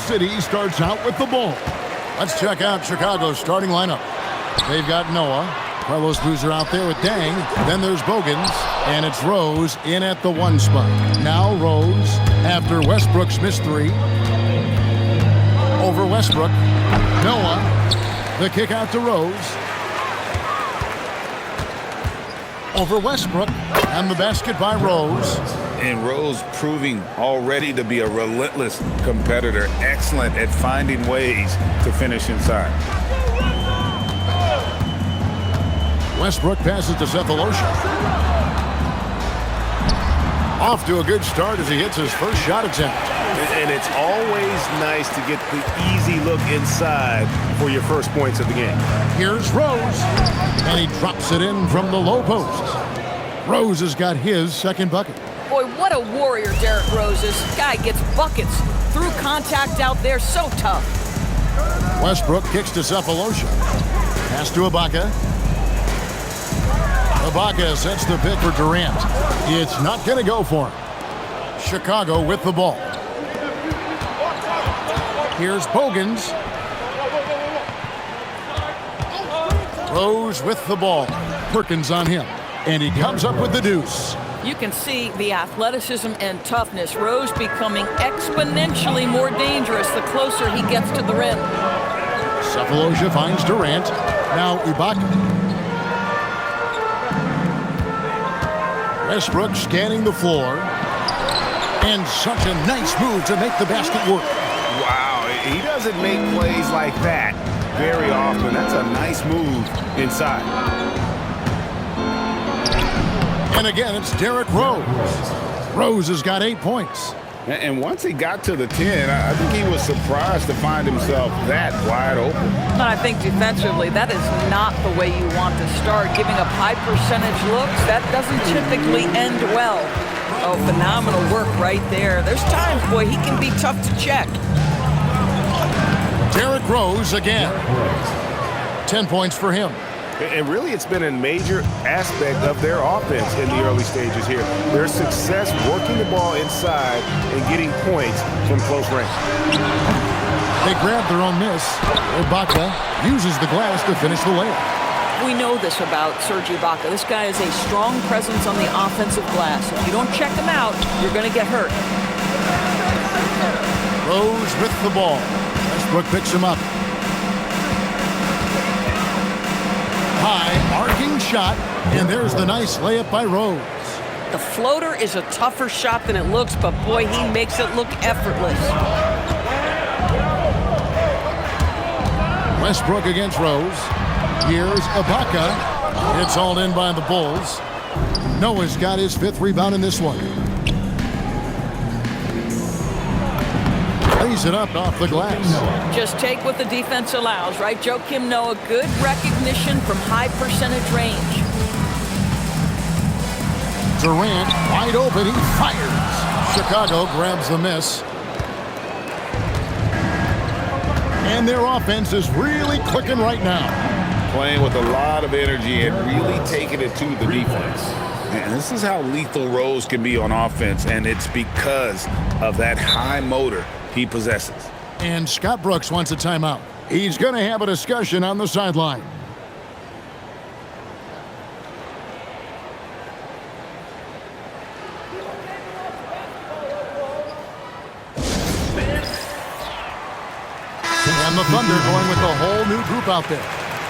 City starts out with the ball. Let's check out Chicago's starting lineup. They've got Noah. Carlos Boozer out there with Dang. Then there's Bogans. And it's Rose in at the 1 spot. Now Rose after Westbrook's missed 3. Over Westbrook. Noah. The kick out to Rose. Over Westbrook. And the basket by Rose. And Rose proving already to be a relentless competitor. Excellent at finding ways to finish inside. Westbrook passes to Cephalosha. Off to a good start as he hits his first shot attempt. And it's always nice to get the easy look inside for your first points of the game. Here's Rose. And he drops it in from the low post. Rose has got his second bucket. Boy, what a warrior Derrick Rose is. Guy gets buckets through contact out there, so tough. Westbrook kicks to Cephalosha. Pass to Ibaka. Ibaka sets the pick for Durant. It's not going to go for him. Chicago with the ball. Here's Bogans. Rose with the ball. Perkins on him. And he comes up with the deuce. You can see the athleticism and toughness. Rose becoming exponentially more dangerous the closer he gets to the rim. Cephalosha finds Durant. Now Ibaka. Westbrook scanning the floor. And such a nice move to make the basket work. Wow, he doesn't make plays like that very often. That's a nice move inside. And again, it's Derrick Rose. Rose has got 8 points. And once he got to the 10, I think he was surprised to find himself that wide open. And I think defensively, that is not the way you want to start. Giving up high percentage looks, that doesn't typically end well. Oh, phenomenal work right there. There's times, boy, he can be tough to check. Derrick Rose again. 10 points for him. And really, it's been a major aspect of their offense in the early stages here. Their success working the ball inside and getting points from close range. They grab their own miss. Ibaka uses the glass to finish the layup. We know this about Serge Ibaka. This guy is a strong presence on the offensive glass. If you don't check him out, you're going to get hurt. Rose with the ball. Westbrook picks him up. High, arcing shot, and there's the nice layup by Rose. The floater is a tougher shot than it looks, but boy, he makes it look effortless. Westbrook against Rose. Here's Ibaka. It's all in by the Bulls. Noah's got his 5th rebound in this one. Lays it up off the glass. Just take what the defense allows, right? Joakim Noah, good recognition from high percentage range. Durant wide open, he fires. Chicago grabs the miss. And their offense is really clicking right now. Playing with a lot of energy and really taking it to the defense. And this is how lethal Rose can be on offense, and it's because of that high motor he possesses. And Scott Brooks wants a timeout. He's going to have a discussion on the sideline. And the Thunder going with a whole new group out there.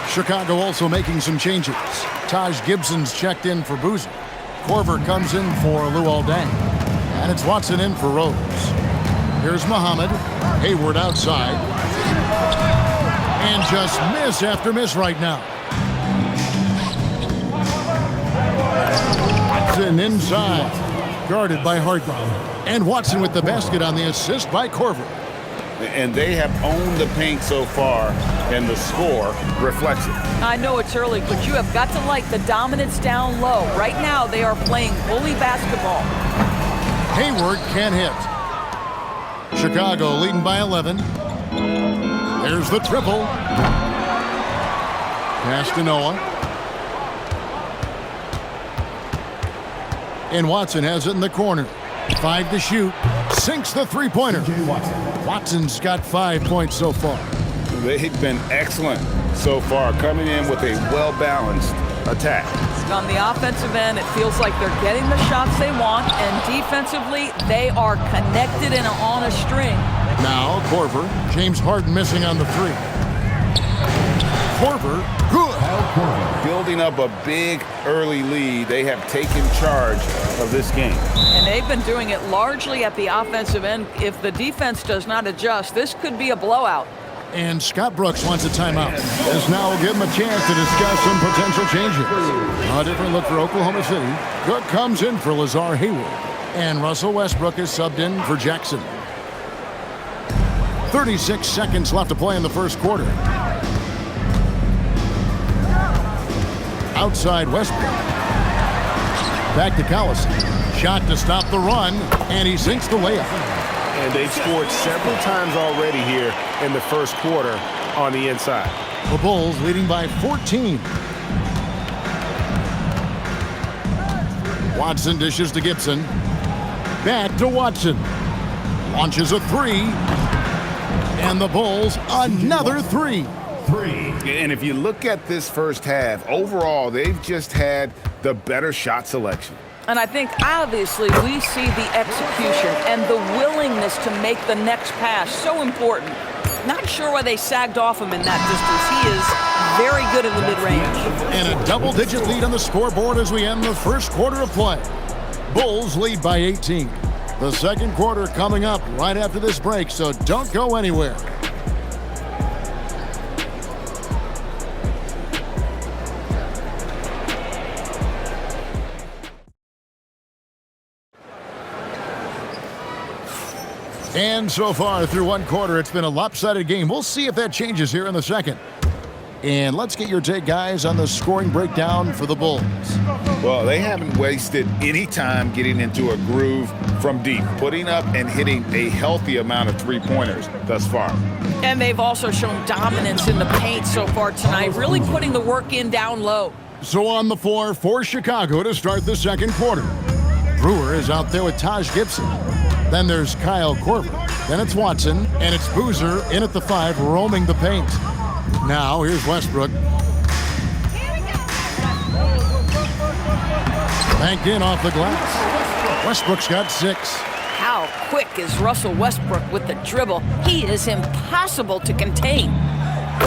Chicago also making some changes. Taj Gibson's checked in for Boozer. Korver comes in for Luol Deng. And it's Watson in for Rose. Here's Muhammad. Hayward outside. And just miss after miss right now. Watson inside. Guarded by Harden. And Watson with the basket on the assist by Korver. And they have owned the paint so far, and the score reflects it. I know it's early, but you have got to like the dominance down low. Right now, they are playing bully basketball. Hayward can't hit. Chicago leading by 11. There's the triple. Pass to Noah. And Watson has it in the corner. 5 to shoot. Sinks the three-pointer. Watson's got 5 points so far. They've been excellent so far, coming in with a well-balanced attack. On the offensive end, it feels like they're getting the shots they want, and defensively, they are connected and on a string. Now, Korver. James Harden missing on the three. Korver, good. Building up a big early lead, they have taken charge of this game. And they've been doing it largely at the offensive end. If the defense does not adjust, this could be a blowout. And Scott Brooks wants a timeout. This now will give him a chance to discuss some potential changes. A different look for Oklahoma City. Cook comes in for Lazar Hayward. And Russell Westbrook is subbed in for Jackson. 36 seconds left to play in the first quarter. Outside Westbrook. Back to Collison. Shot to stop the run, and he sinks the layup. And they've scored several times already here in the first quarter on the inside. The Bulls leading by 14. Watson dishes to Gibson. Back to Watson. Launches a three. And the Bulls another three. And if you look at this first half, overall, they've just had the better shot selection. And I think, obviously, we see the execution and the willingness to make the next pass so important. Not sure why they sagged off him in that distance. He is very good in the mid-range. And a double-digit lead on the scoreboard as we end the first quarter of play. Bulls lead by 18. The second quarter coming up right after this break, so don't go anywhere. And so far through one quarter, it's been a lopsided game. We'll see if that changes here in the second. And let's get your take, guys, on the scoring breakdown for the Bulls. Well, they haven't wasted any time getting into a groove from deep, putting up and hitting a healthy amount of three-pointers thus far. And they've also shown dominance in the paint so far tonight, really putting the work in down low. So on the floor for Chicago to start the second quarter. Brewer is out there with Taj Gibson. Then there's Kyle Korver. Then it's Watson, and it's Boozer in at the 5, roaming the paint. Now, here's Westbrook. Banked in off the glass. Westbrook's got 6. How quick is Russell Westbrook with the dribble? He is impossible to contain.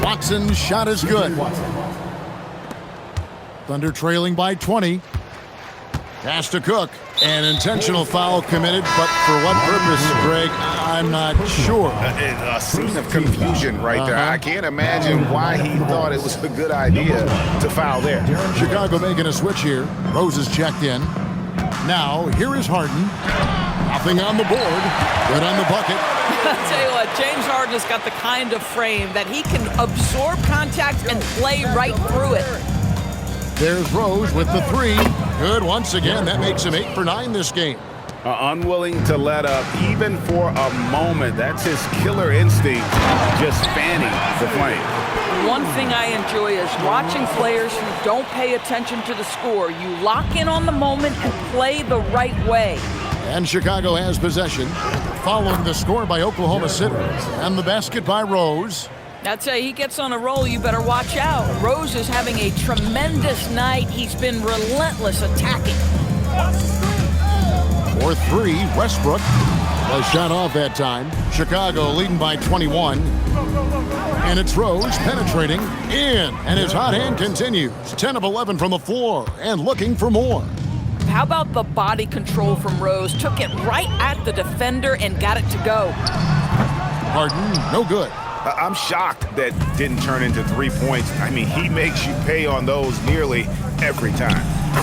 Watson's shot is good. Thunder trailing by 20. Pass to Cook. An intentional foul committed, but for what purpose, Greg, I'm not sure. A scene of confusion right there. I can't imagine why he thought it was a good idea to foul there. Chicago making a switch here. Rose is checked in. Now, here is Harden. Nothing on the board. Good on the bucket. I'll tell you what, James Harden has got the kind of frame that he can absorb contact and play right through it. There's Rose with the 3. Good once again. That makes him 8 for 9 this game. Unwilling to let up even for a moment. That's his killer instinct, just fanning the flame. One thing I enjoy is watching players who don't pay attention to the score. You lock in on the moment and play the right way. And Chicago has possession, following the score by Oklahoma City. And the basket by Rose. I'd say he gets on a roll, you better watch out. Rose is having a tremendous night. He's been relentless attacking. For 3, Westbrook was shot off that time. Chicago leading by 21. And it's Rose penetrating in. And his hot hand continues. 10 of 11 from the floor and looking for more. How about the body control from Rose? Took it right at the defender and got it to go. Harden, no good. I'm shocked that didn't turn into 3 points. I mean, he makes you pay on those nearly every time.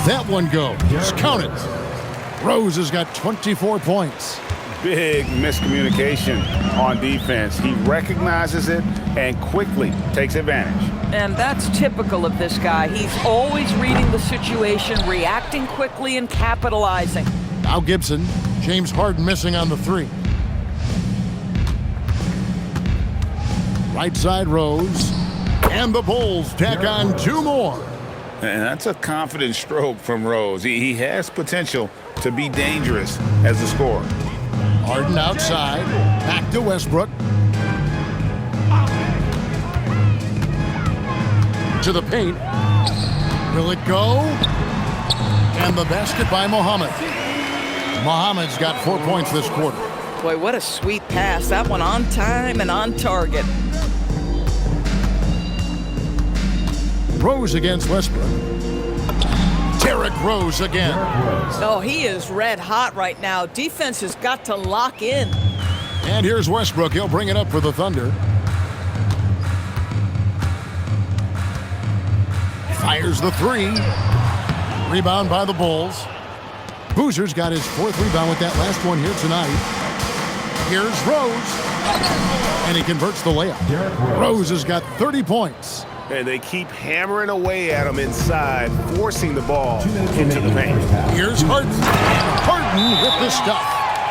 That one goes. Count it. Rose has got 24 points. Big miscommunication on defense. He recognizes it and quickly takes advantage. And that's typical of this guy. He's always reading the situation, reacting quickly, and capitalizing. Now Gibson. James Harden missing on the 3. Right side Rose. And the Bulls tack on 2 more. And that's a confident stroke from Rose. He has potential to be dangerous as a scorer. Harden outside. Back to Westbrook. To the paint. Will it go? And the basket by Muhammad. Muhammad's got 4 points this quarter. Boy, what a sweet pass. That one on time and on target. Rose against Westbrook. Derrick Rose again. Oh, he is red hot right now. Defense has got to lock in. And here's Westbrook. He'll bring it up for the Thunder. Fires the three. Rebound by the Bulls. Boozer's got his 4th rebound with that last one here tonight. Here's Rose. And he converts the layup. Rose has got 30 points. And they keep hammering away at him inside, forcing the ball into the paint. Here's Harden. Harden with the stuff.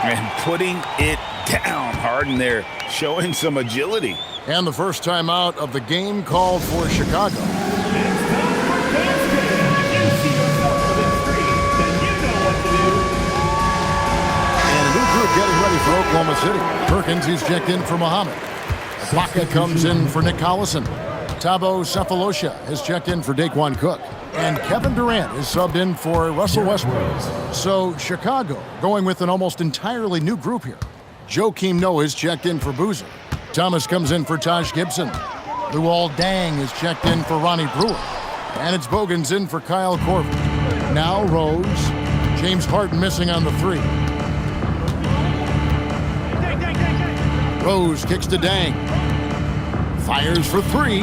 And putting it down. Harden there showing some agility. And the first timeout of the game called for Chicago. Getting ready for Oklahoma City. Perkins, he's checked in for Muhammad. Baca comes in for Nick Collison. Thabo Sefolosha has checked in for Daquan Cook. And Kevin Durant is subbed in for Russell Westbrook. So Chicago going with an almost entirely new group here. Joakim Noah is checked in for Boozer. Thomas comes in for Taj Gibson. Luol Deng is checked in for Ronnie Brewer. And it's Bogan's in for Kyle Korver. Now Rose. James Harden missing on the 3. Rose kicks to Deng. Fires for 3.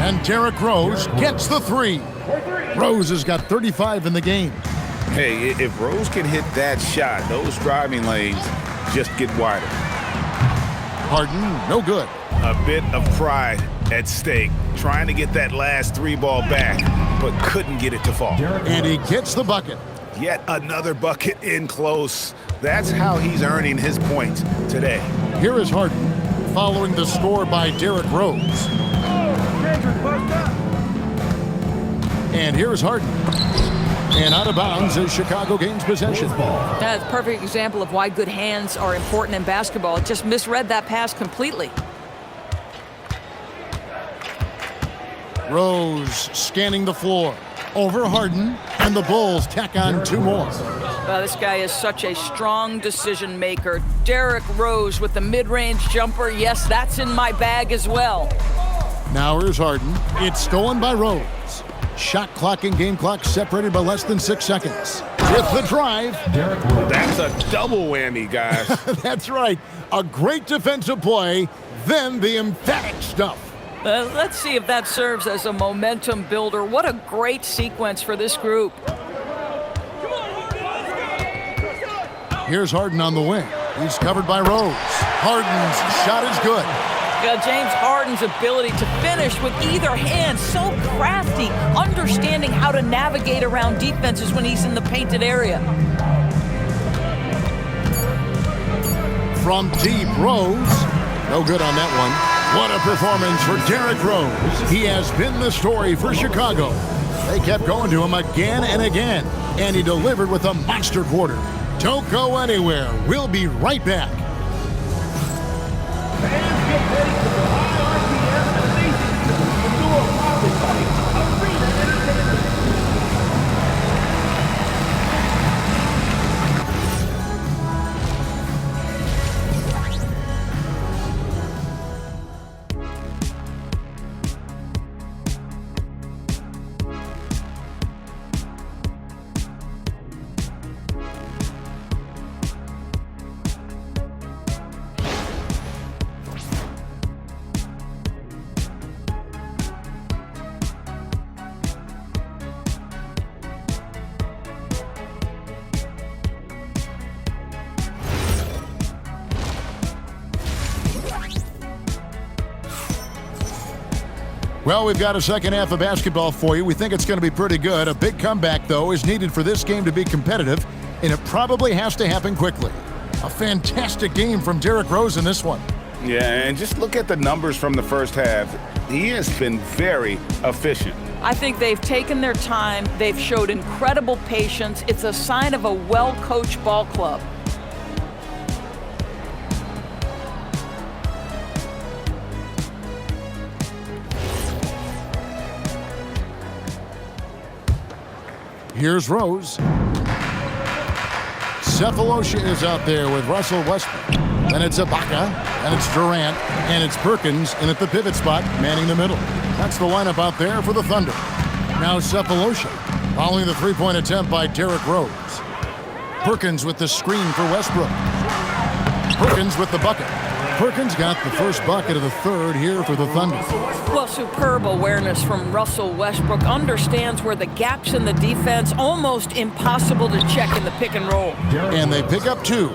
And Derrick Rose gets the 3. Rose has got 35 in the game. Hey, if Rose can hit that shot, those driving lanes just get wider. Harden, no good. A bit of pride at stake, trying to get that last 3 ball back, but couldn't get it to fall. And he gets the bucket. Yet another bucket in close. That's how he's earning his points today. Here is Harden, following the score by Derrick Rose. And here's Harden. And out of bounds as Chicago gains possession. That's a perfect example of why good hands are important in basketball. Just misread that pass completely. Rose scanning the floor. Over Harden, and the Bulls tack on 2 more. This guy is such a strong decision maker. Derrick Rose with the mid-range jumper. Yes, that's in my bag as well. Now here's Harden. It's stolen by Rose. Shot clock and game clock separated by less than 6 seconds. With the drive. That's a double whammy, guys. That's right. A great defensive play, then the emphatic stuff. Let's see if that serves as a momentum builder. What a great sequence for this group. Here's Harden on the wing. He's covered by Rose. Harden's shot is good. James Harden's ability to finish with either hand, so crafty, understanding how to navigate around defenses when he's in the painted area. From deep, Rose. No good on that one. What a performance for Derrick Rose. He has been the story for Chicago. They kept going to him again and again, and he delivered with a monster quarter. Don't go anywhere. We'll be right back. Fans get ready for the high RPM and amazing Enduro Mountain Bike Arena Entertainment. Well, we've got a second half of basketball for you. We think it's going to be pretty good. A big comeback, though, is needed for this game to be competitive, and it probably has to happen quickly. A fantastic game from Derrick Rose in this one. Yeah, and just look at the numbers from the first half. He has been very efficient. I think they've taken their time. They've showed incredible patience. It's a sign of a well-coached ball club. Here's Rose. Cephalosha is out there with Russell Westbrook. Then it's Ibaka, and it's Durant, and it's Perkins in at the pivot spot, manning the middle. That's the lineup out there for the Thunder. Now Cephalosha, following the three-point attempt by Derrick Rose. Perkins with the screen for Westbrook. Perkins with the bucket. Perkins got the first bucket of the third here for the Thunder. Well, superb awareness from Russell Westbrook. Understands where the gaps in the defense, almost impossible to check in the pick and roll. And they pick up two.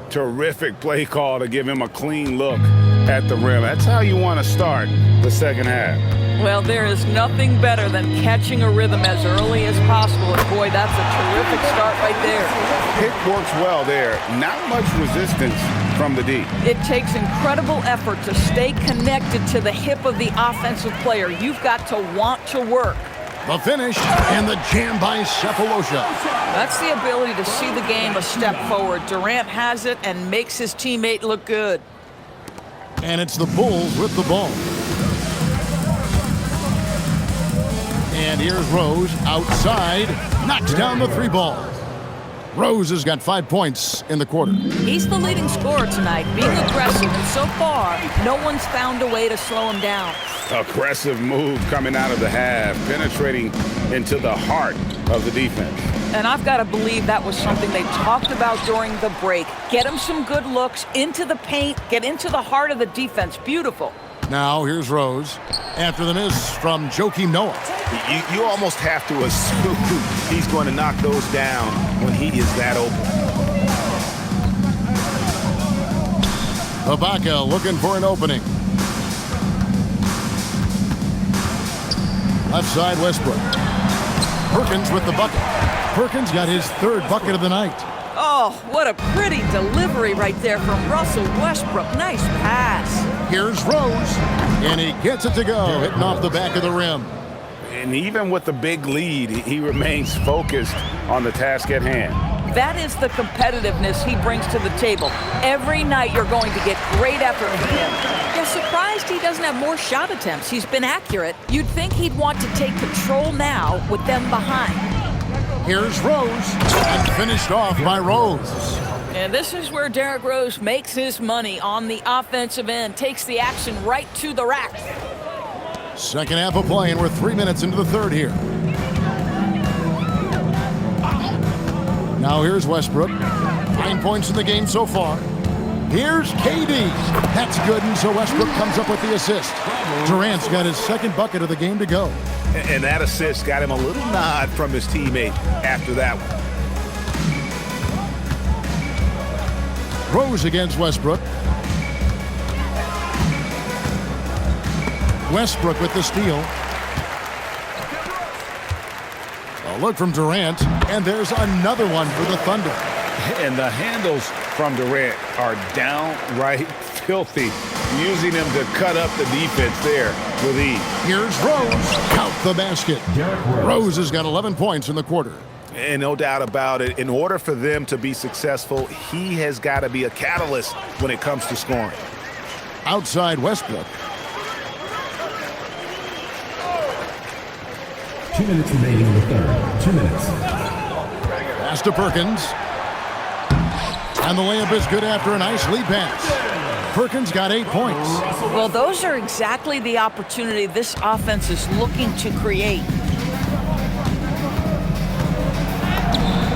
Terrific play call to give him a clean look at the rim. That's how you want to start the second half. Well, there is nothing better than catching a rhythm as early as possible. And boy, that's a terrific start right there. Pick works well there. Not much resistance from the D. It takes incredible effort to stay connected to the hip of the offensive player. You've got to want to work. The finish and the jam by Cephalosha. That's the ability to see the game a step forward. Durant has it and makes his teammate look good. And it's the Bulls with the ball. And here's Rose outside, knocks down the three ball. Rose has got 5 points in the quarter. He's the leading scorer tonight, being aggressive, and so far, no one's found a way to slow him down. Aggressive move coming out of the half, penetrating into the heart of the defense. And I've got to believe that was something they talked about during the break. Get him some good looks into the paint, get into the heart of the defense. Beautiful. Now here's Rose after the miss from Joakim Noah. You almost have to assume he's going to knock those down when he is that open. Ibaka looking for an opening. Left side, Westbrook. Perkins with the bucket. Perkins got his third bucket of the night. Oh, what a pretty delivery right there from Russell Westbrook. Nice pass. Here's Rose, and he gets it to go, hitting off the back of the rim. And even with the big lead, he remains focused on the task at hand. That is the competitiveness he brings to the table. Every night you're going to get great effort from him. You're surprised he doesn't have more shot attempts. He's been accurate. You'd think he'd want to take control now with them behind. Here's Rose, and finished off by Rose. And this is where Derrick Rose makes his money on the offensive end, takes the action right to the rack. Second half of play, and we're 3 minutes into the third here. Now here's Westbrook. 9 points in the game so far. Here's KD. That's good, and so Westbrook comes up with the assist. Durant's got his second bucket of the game to go. And that assist got him a little nod from his teammate after that one. Rose against Westbrook. Westbrook with the steal. A look from Durant, and there's another one for the Thunder. And the handles from Durant are downright filthy, using him to cut up the defense there with ease. Here's Rose. Count the basket. Rose has got 11 points in the quarter. And no doubt about it, in order for them to be successful, he has got to be a catalyst when it comes to scoring. Outside Westbrook. 2 minutes remaining in the third. 2 minutes. Pass to Perkins. And the layup is good after a nice lead pass. Perkins got 8 points. Well, those are exactly the opportunity this offense is looking to create.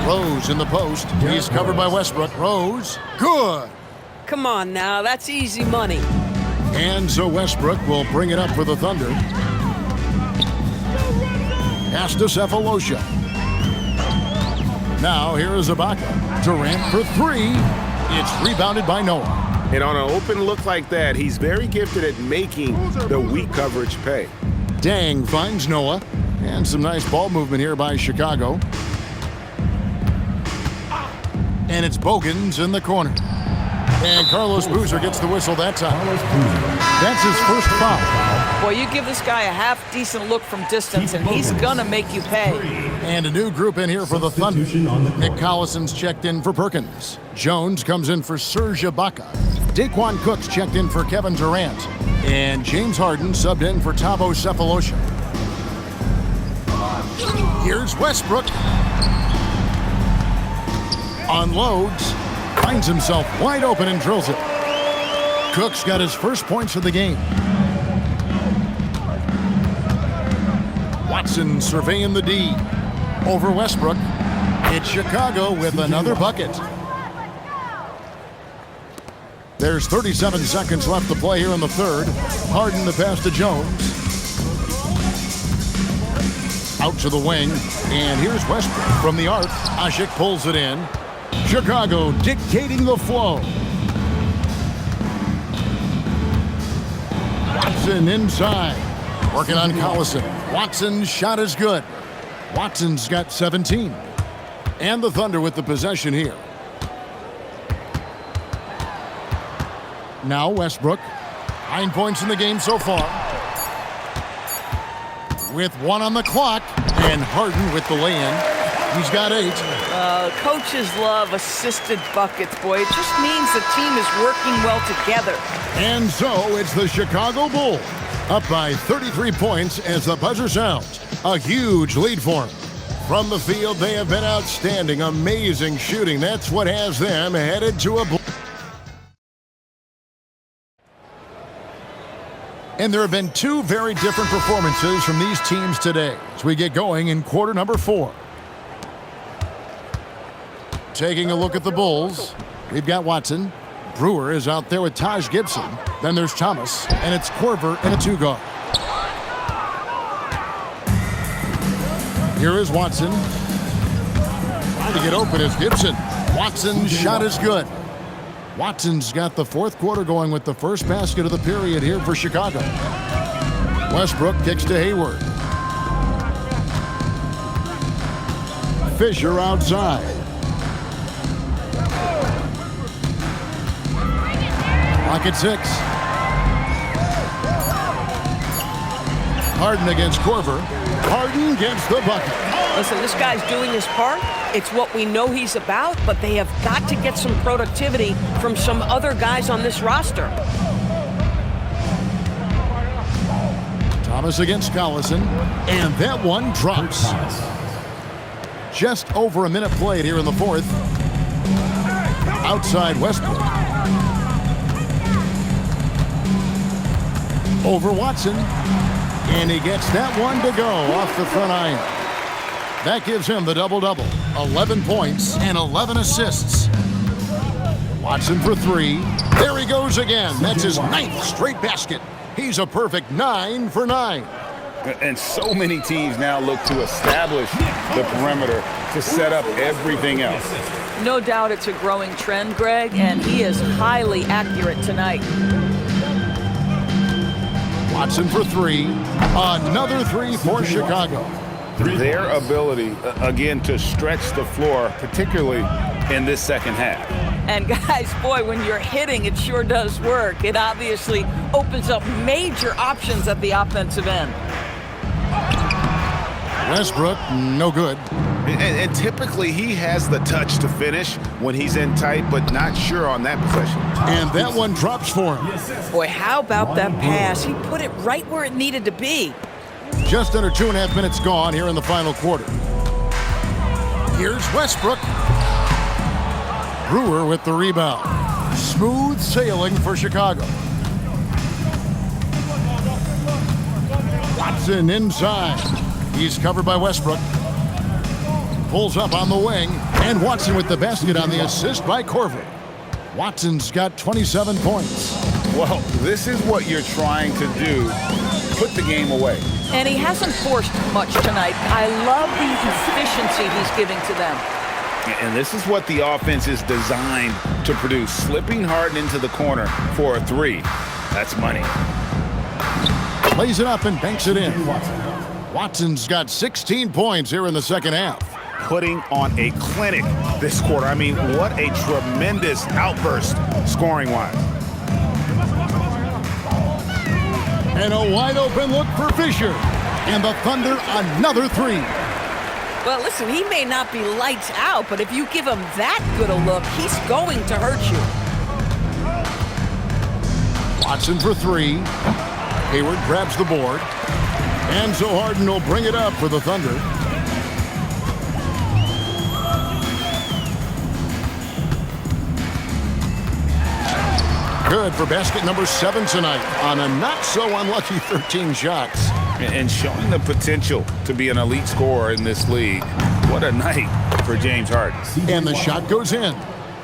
Rose in the post. He's covered by Westbrook. Rose. Good. Come on now, that's easy money. And so Westbrook will bring it up for the Thunder. Pass to Cephalosha. Now here is Ibaka. Durant for three. It's rebounded by Noah. And on an open look like that, he's very gifted at making the weak coverage pay. Dang finds Noah. And some nice ball movement here by Chicago. And it's Bogans in the corner. And Carlos Boozer gets the whistle that time. That's his first foul. Boy, you give this guy a half-decent look from distance, and he's gonna make you pay. And a new group in here for the Thunder. Nick Collison's checked in for Perkins. Jones comes in for Serge Ibaka. Daquan Cook's checked in for Kevin Durant. And James Harden subbed in for Thabo Cephalosha. Here's Westbrook. Unloads. Finds himself wide open and drills it. Cook's got his first points of the game. Watson surveying the D. Over Westbrook. It's Chicago with another bucket. There's 37 seconds left to play here in the third. Harden the pass to Jones. Out to the wing. And here's Westbrook from the arc. Ashik pulls it in. Chicago dictating the flow. Watson inside. Working on Collison. Watson's shot is good. Watson's got 17. And the Thunder with the possession here. Now Westbrook. 9 points in the game so far. With 1 on the clock. And Harden with the lay-in. He's got 8. Coaches love assisted buckets, boy. It just means the team is working well together. And so it's the Chicago Bulls. Up by 33 points as the buzzer sounds. A huge lead for them. From the field, they have been outstanding. Amazing shooting. That's what has them headed to a... And there have been 2 very different performances from these teams today as we get going in quarter number 4. Taking a look at the Bulls, we've got Watson. Brewer is out there with Taj Gibson. Then there's Thomas, and it's Korver in a 2-guard. Here is Watson. Trying to get open is Gibson. Watson's shot is good. Watson's got the fourth quarter going with the first basket of the period here for Chicago. Westbrook kicks to Hayward. Fisher outside. Clock at 6. Harden against Korver. Harden gets the bucket. Listen, this guy's doing his part. It's what we know he's about, but they have got to get some productivity from some other guys on this roster. Thomas against Collison, and that one drops. Just over a minute played here in the fourth. Outside Westbrook. Over Watson, and he gets that one to go off the front iron. That gives him the double-double. 11 points and 11 assists. Watson for 3. There he goes again. That's his 9th straight basket. He's a perfect 9 for 9. And so many teams now look to establish the perimeter to set up everything else. No doubt it's a growing trend, Greg, and he is highly accurate tonight. Watson for 3. Another 3 for Chicago. Their ability, again, to stretch the floor, particularly in this second half. And guys, boy, when you're hitting, it sure does work. It obviously opens up major options at the offensive end. Westbrook, no good. And typically he has the touch to finish when he's in tight, but not sure on that possession. And that one drops for him. Boy, how about that pass? He put it right where it needed to be. Just under 2.5 minutes gone here in the final quarter. Here's Westbrook. Brewer with the rebound. Smooth sailing for Chicago. Watson inside. He's covered by Westbrook. Pulls up on the wing. And Watson with the basket on the assist by Korver. Watson's got 27 points. Well, this is what you're trying to do. Put the game away. And he hasn't forced much tonight. I love the efficiency he's giving to them. And this is what the offense is designed to produce. Slipping Harden into the corner for a 3. That's money. Plays it up and banks it in. Watson's got 16 points here in the second half. Putting on a clinic this quarter. I mean, what a tremendous outburst scoring-wise. And a wide open look for Fisher. And the Thunder another 3. Well, listen, he may not be lights out, but if you give him that good a look, he's going to hurt you. Watson for 3. Hayward grabs the board. And so Harden will bring it up for the Thunder. good for basket number 7 tonight on a not-so-unlucky 13 shots. And showing the potential to be an elite scorer in this league. What a night for James Harden. And the shot goes in.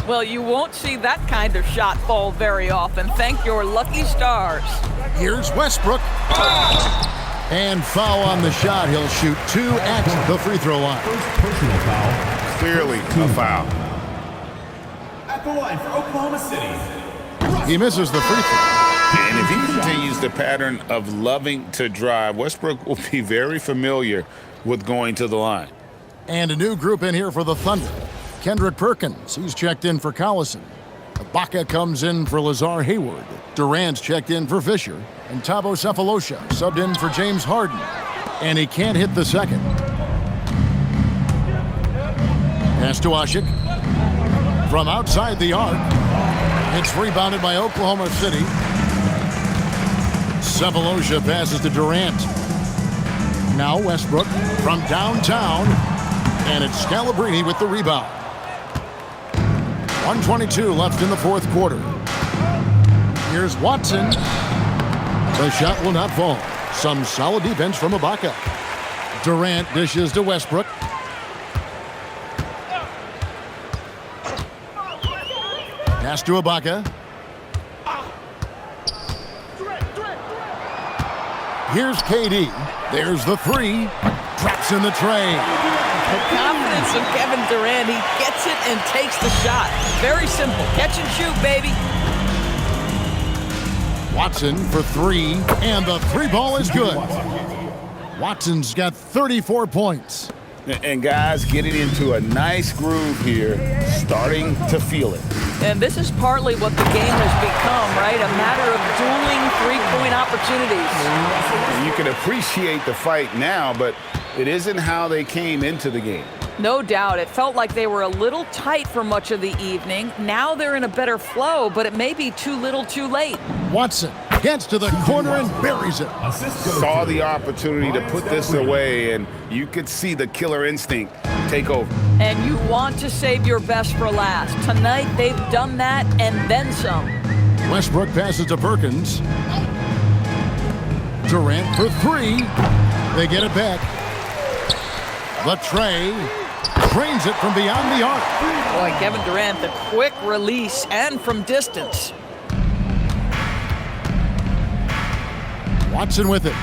Well, you won't see that kind of shot fall very often. Thank your lucky stars. Here's Westbrook. And foul on the shot. He'll shoot 2 at the free throw line. First personal foul. Clearly a foul. At the line for Oklahoma City. He misses the free throw. And if he continues the pattern of loving to drive, Westbrook will be very familiar with going to the line. And a new group in here for the Thunder. Kendrick Perkins, he's checked in for Collison. Ibaka comes in for Lazar Hayward. Durant's checked in for Fisher. And Thabo Sefolosha subbed in for James Harden. And he can't hit the second. Pass to Ashik. From outside the arc. It's rebounded by Oklahoma City. Sefolosha passes to Durant. Now Westbrook from downtown. And it's Scalabrini with the rebound. 1:22 left in the fourth quarter. Here's Watson. The shot will not fall. Some solid defense from Ibaka. Durant dishes to Westbrook. Pass to Ibaka. Here's KD. There's the 3. Drops in the tray. The confidence of Kevin Durant. He gets it and takes the shot. Very simple. Catch and shoot, baby. Watson for 3. And the 3 ball is good. Watson's got 34 points. And guys getting into a nice groove here, starting to feel it. And this is partly what the game has become, right? A matter of dueling three-point opportunities. And you can appreciate the fight now, but it isn't how they came into the game. No doubt. It felt like they were a little tight for much of the evening. Now they're in a better flow, but it may be too little too late. Watson gets to the corner and buries it. Saw the opportunity to put this away, and you could see the killer instinct take over. And you want to save your best for last. Tonight, they've done that and then some. Westbrook passes to Perkins. Durant for 3. They get it back. The tray drains it from beyond the arc. Boy, Kevin Durant, the quick release and from distance. Watson with it.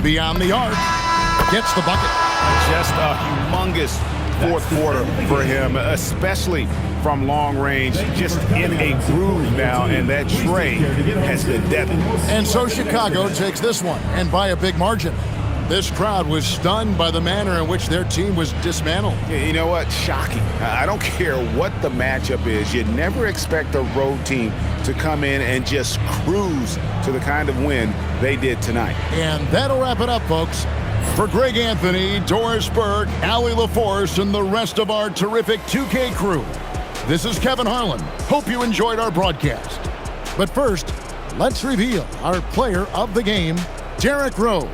Beyond the arc. Gets the bucket. Just a humongous fourth quarter for him, especially from long range. Just in a groove now, and that tray has been deadly. And so Chicago takes this one, and by a big margin. This crowd was stunned by the manner in which their team was dismantled. You know what? Shocking. I don't care what the matchup is. You never expect a road team to come in and just cruise to the kind of win they did tonight. And that'll wrap it up, folks. For Greg Anthony, Doris Burke, Allie LaForce, and the rest of our terrific 2K crew, this is Kevin Harlan. Hope you enjoyed our broadcast. But first, let's reveal our player of the game, Derrick Rose.